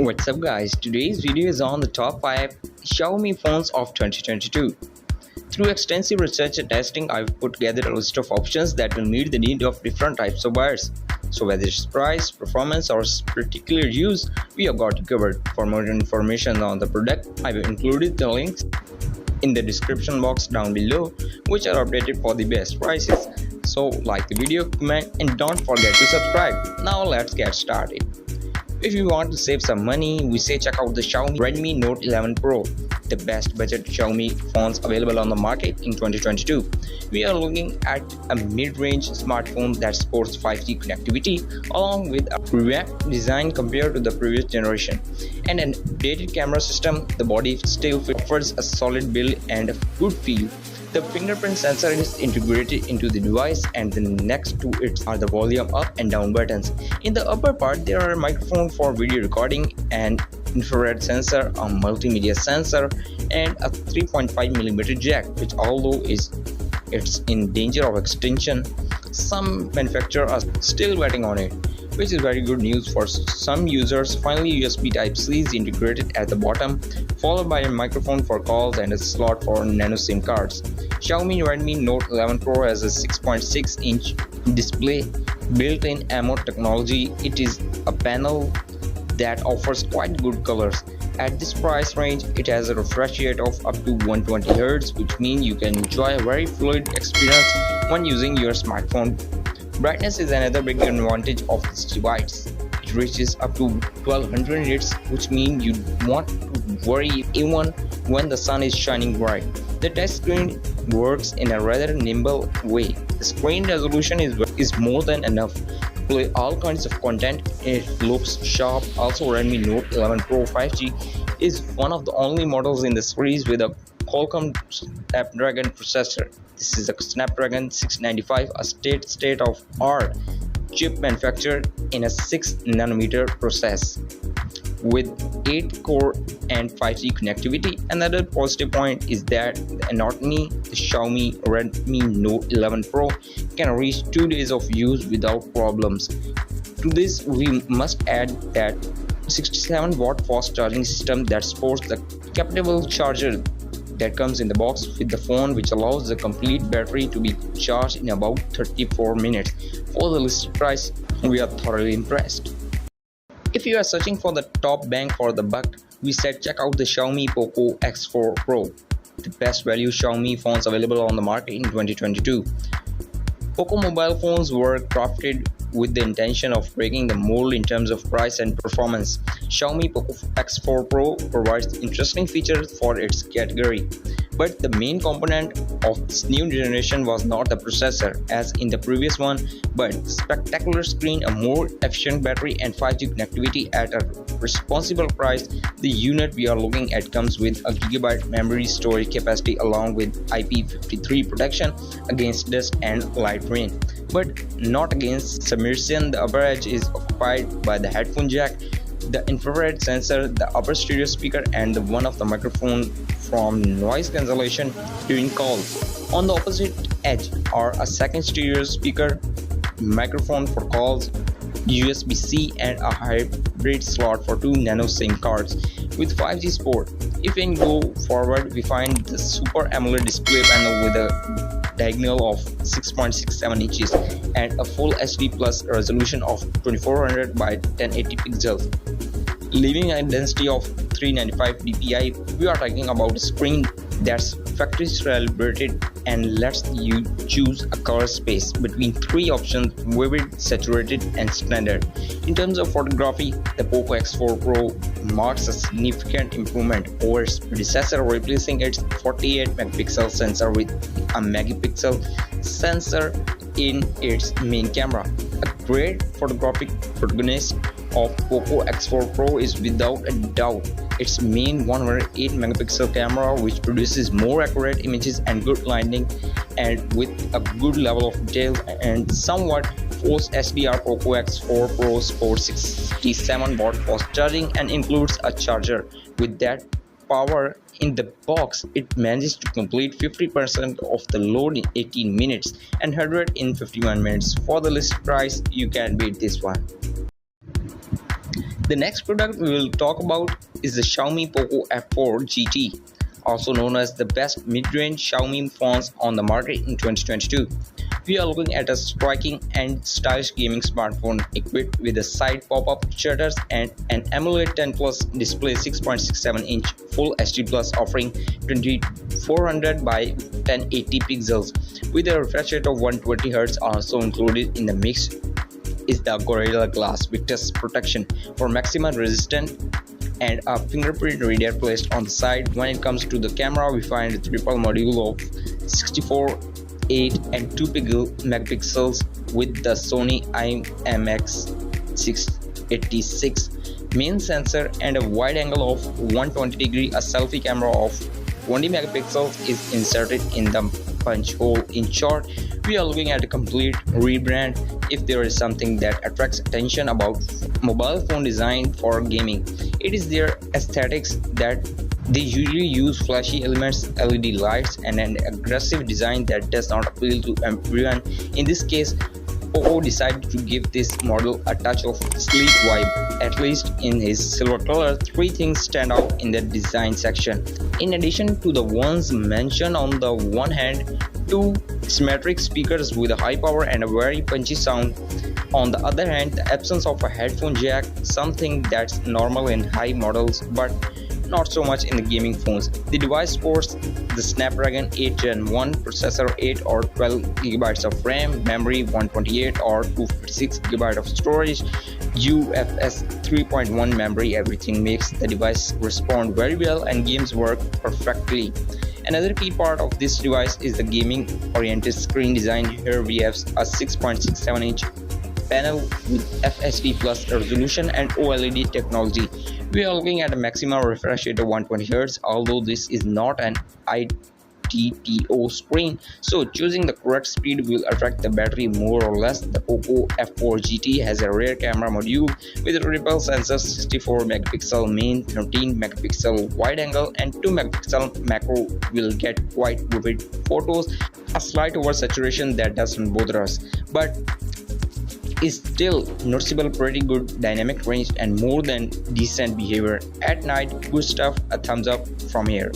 What's up guys, today's video is on the top 5 Xiaomi phones of 2022. Through extensive research and testing, I've put together a list of options that will meet the need of different types of buyers. So whether it's price, performance or particular use, we have got you covered. For more information on the product, I've included the links in the description box down below, which are updated for the best prices. So like the video, comment and don't forget to subscribe. Now let's get started. If you want to save some money, we say check out the Xiaomi Redmi Note 11 Pro, the best budget Xiaomi phones available on the market in 2022. We are looking at a mid-range smartphone that supports 5G connectivity along with a revamped design compared to the previous generation and an updated camera system. The body still offers a solid build and a good feel. The fingerprint sensor is integrated into the device, and the next to it are the volume up and down buttons. In the upper part, there are a microphone for video recording, an infrared sensor, a multimedia sensor, and a 3.5mm jack, which although it's in danger of extinction, some manufacturers are still waiting on it, which is very good news for some users. Finally, USB Type-C is integrated at the bottom, followed by a microphone for calls and a slot for nano SIM cards. Xiaomi Redmi Note 11 Pro has a 6.6-inch display, built-in AMOLED technology. It is a panel that offers quite good colors. At this price range, it has a refresh rate of up to 120Hz, which means you can enjoy a very fluid experience when using your smartphone. Brightness is another big advantage of this device. It reaches up to 1200 nits, which means you won't worry even when the sun is shining bright. The touch screen works in a rather nimble way. The screen resolution is more than enough to play all kinds of content. It looks sharp. Also, Redmi Note 11 Pro 5G is one of the only models in the series with a Qualcomm Snapdragon processor. This is a Snapdragon 695, a state-of-the-art chip manufactured in a 6nm process with 8-core and 5G connectivity. Another positive point is that the anatomy, the Xiaomi Redmi Note 11 Pro can reach 2 days of use without problems. To this, we must add that 67-watt fast charging system that supports the capable charger that comes in the box with the phone, which allows the complete battery to be charged in about 34 minutes. For the listed price, we are thoroughly impressed. If you are searching for the top bang for the buck, we said check out the Xiaomi Poco X4 Pro, the best value Xiaomi phones available on the market in 2022. Poco mobile phones were crafted with the intention of breaking the mold in terms of price and performance. Xiaomi Poco X4 Pro provides interesting features for its category, but the main component of this new generation was not the processor as in the previous one, but spectacular screen, a more efficient battery and 5G connectivity at a responsible price. The unit we are looking at comes with a GB memory storage capacity along with IP53 protection against dust and light rain, but not against submersion. The upper edge is occupied by the headphone jack, the infrared sensor, the upper stereo speaker, and one of the microphone from noise cancellation during calls. On the opposite edge are a second stereo speaker, microphone for calls, USB-C, and a hybrid slot for 2 nano SIM cards with 5G support. If we go forward, we find the Super AMOLED display panel with a diagonal of 6.67 inches and a full HD plus resolution of 2400 by 1080 pixels, leaving a density of 395 dpi. We are talking about a screen that's factory calibrated and lets you choose a color space between 3 options: vivid, saturated, and standard. In terms of photography, the Poco X4 Pro marks a significant improvement over its predecessor, replacing its 48 megapixel sensor with a megapixel sensor in its main camera. A great photographic protagonist of Poco X4 Pro is without a doubt its main 108 megapixel camera, which produces more accurate images and good lighting, and with a good level of detail and somewhat forced SDR. Poco X4 Pro supports 67-watt fast charging and includes a charger. With that power in the box, it manages to complete 50% of the load in 18 minutes and 100 in 51 minutes. For the list price, you can beat this one. The next product we will talk about is the Xiaomi Poco F4 GT, also known as the best mid-range Xiaomi phones on the market in 2022. We are looking at a striking and stylish gaming smartphone equipped with a side pop-up shutters and an AMOLED 10 Plus display, 6.67-inch Full HD Plus offering 2400 by 1080 pixels with a refresh rate of 120 Hz. Also included in the mix is the Gorilla Glass Victus protection for maximum resistance and a fingerprint reader placed on the side. When it comes to the camera, we find a triple module of 64, 8 and 2 megapixels with the Sony IMX686 main sensor and a wide angle of 120 degree. A selfie camera of 20 megapixels is inserted in the punch hole. In short, we are looking at a complete rebrand. If there is something that attracts attention about mobile phone design for gaming, it is their aesthetics. That they usually use flashy elements, LED lights and an aggressive design that does not appeal to everyone. In this case, Poco decided to give this model a touch of sleek vibe. At least in his silver color, three things stand out in the design section. In addition to the ones mentioned, on the one hand, two symmetric speakers with a high power and a very punchy sound. On the other hand, the absence of a headphone jack, something that's normal in high models but not so much in the gaming phones. The device sports the Snapdragon 8 Gen 1 processor, 8 or 12 GB of RAM, memory 128 or 256 GB of storage, UFS 3.1 memory. Everything makes the device respond very well and games work perfectly. Another key part of this device is the gaming oriented screen design. Here we have a 6.67-inch panel with FHD plus resolution and OLED technology. We are looking at a maximum refresh rate of 120 Hz, although this is not an ITTO screen, so choosing the correct speed will attract the battery more or less. The Poco F4 GT has a rear camera module with a triple sensor, 64 megapixel main, 13 megapixel wide angle and 2 megapixel macro will get quite vivid photos. A slight oversaturation that doesn't bother us, but is still noticeable. Pretty good dynamic range and more than decent behavior at night. Good stuff. A thumbs up from here.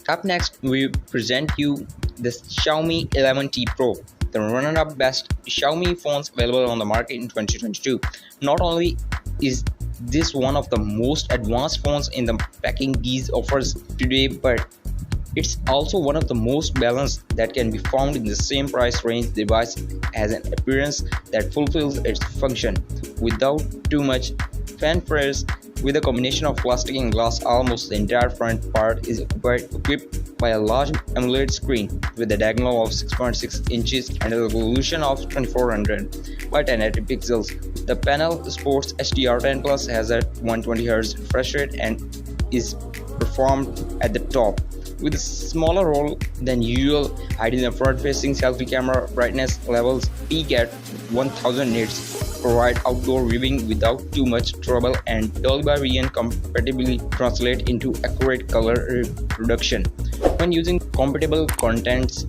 Up next, we present you the Xiaomi 11T Pro, the runner-up best Xiaomi phones available on the market in 2022. Not only is this one of the most advanced phones in the packing these offers today, but it's also one of the most balanced that can be found in the same price range. The device has an appearance that fulfills its function without too much fanfares. With a combination of plastic and glass, almost the entire front part is equipped by a large AMOLED screen with a diagonal of 6.6 inches and a resolution of 2400 by 1080 pixels. The panel sports HDR10 Plus, has a 120 Hz refresh rate and is performed at the top with a smaller hole than usual, hiding the front-facing selfie camera. Brightness levels peak at 1000 nits, provide outdoor viewing without too much trouble, and Dolby Vision compatibly translate into accurate color reproduction when using compatible contents.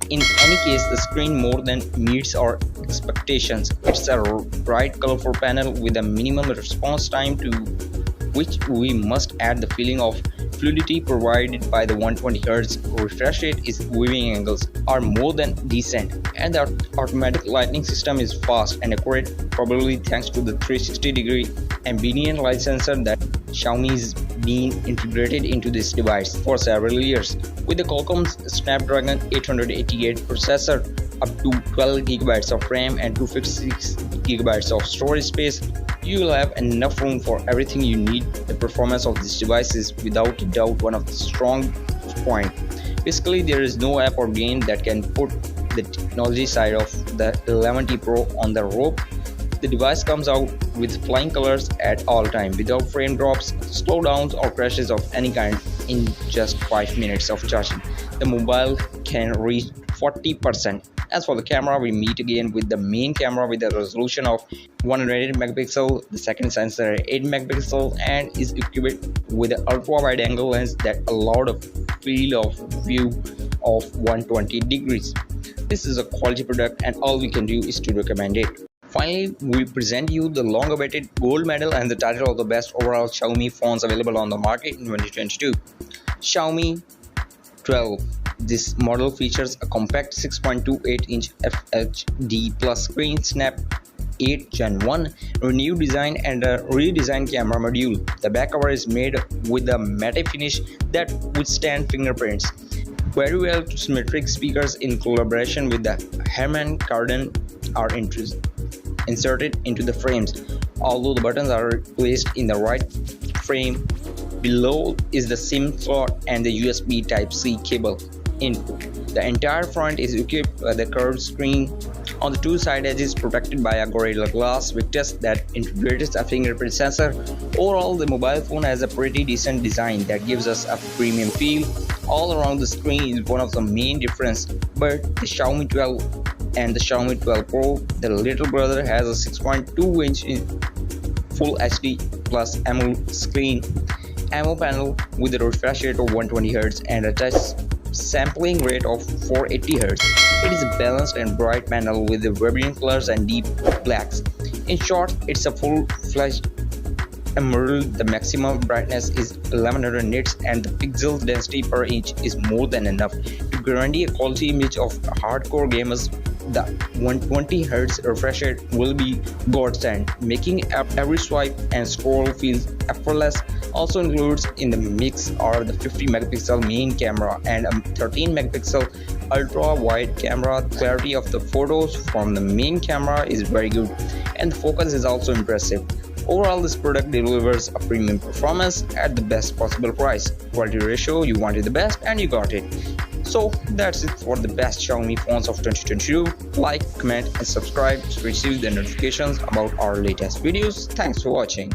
In any case, the screen more than meets our expectations. It's a bright, colorful panel with a minimum response time, to which we must add the feeling of fluidity provided by the 120 Hz refresh rate. Is viewing angles are more than decent, and the automatic lighting system is fast and accurate, probably thanks to the 360-degree ambient light sensor that Xiaomi's been integrated into this device for several years. With the Qualcomm's Snapdragon 888 processor, up to 12 GB of RAM and 256 GB of storage space, you will have enough room for everything you need. The performance of this device is without a doubt one of the strong points. Basically, there is no app or game that can put the technology side of the 11T Pro on the rope. The device comes out with flying colors at all times, without frame drops, slowdowns or crashes of any kind in just 5 minutes of charging. The mobile can reach 40%. As for the camera, we meet again with the main camera with a resolution of 108 megapixel, the second sensor 8 megapixel, and is equipped with an ultra wide angle lens that allowed a field of view of 120 degrees. This is a quality product and all we can do is to recommend it. Finally, we present you the long-awaited gold medal and the title of the best overall Xiaomi phones available on the market in 2022. Xiaomi 12. This model features a compact 6.28-inch FHD Plus screen, Snap 8 Gen 1, renewed design and a redesigned camera module. The back cover is made with a matte finish that withstands fingerprints. Very well symmetric speakers in collaboration with the Harman Kardon are inserted into the frames. Although the buttons are placed in the right frame, below is the SIM slot and the USB Type-C cable input. The entire front is equipped with a curved screen on the two side edges protected by a Gorilla Glass Victus that integrates a fingerprint sensor. Overall, the mobile phone has a pretty decent design that gives us a premium feel. All around the screen is one of the main difference, but the Xiaomi 12 and the Xiaomi 12 Pro, the little brother, has a 6.2-inch Full HD Plus AMOLED screen, AMO panel with a refresh rate of 120Hz and a touch sampling rate of 480Hz. It is a balanced and bright panel with the vibrant colors and deep blacks. In short, it's a full-fledged emerald. The maximum brightness is 1100 nits and the pixel density per inch is more than enough to guarantee a quality image of hardcore gamers. The 120Hz refresh rate will be godsend, making every swipe and scroll feel effortless. Also includes in the mix are the 50 megapixel main camera and a 13 megapixel ultra wide camera. The clarity of the photos from the main camera is very good and the focus is also impressive. Overall, this product delivers a premium performance at the best possible price. Quality ratio, you wanted the best and you got it. So that's it for the best Xiaomi phones of 2022. Like, comment and subscribe to receive the notifications about our latest videos. Thanks for watching.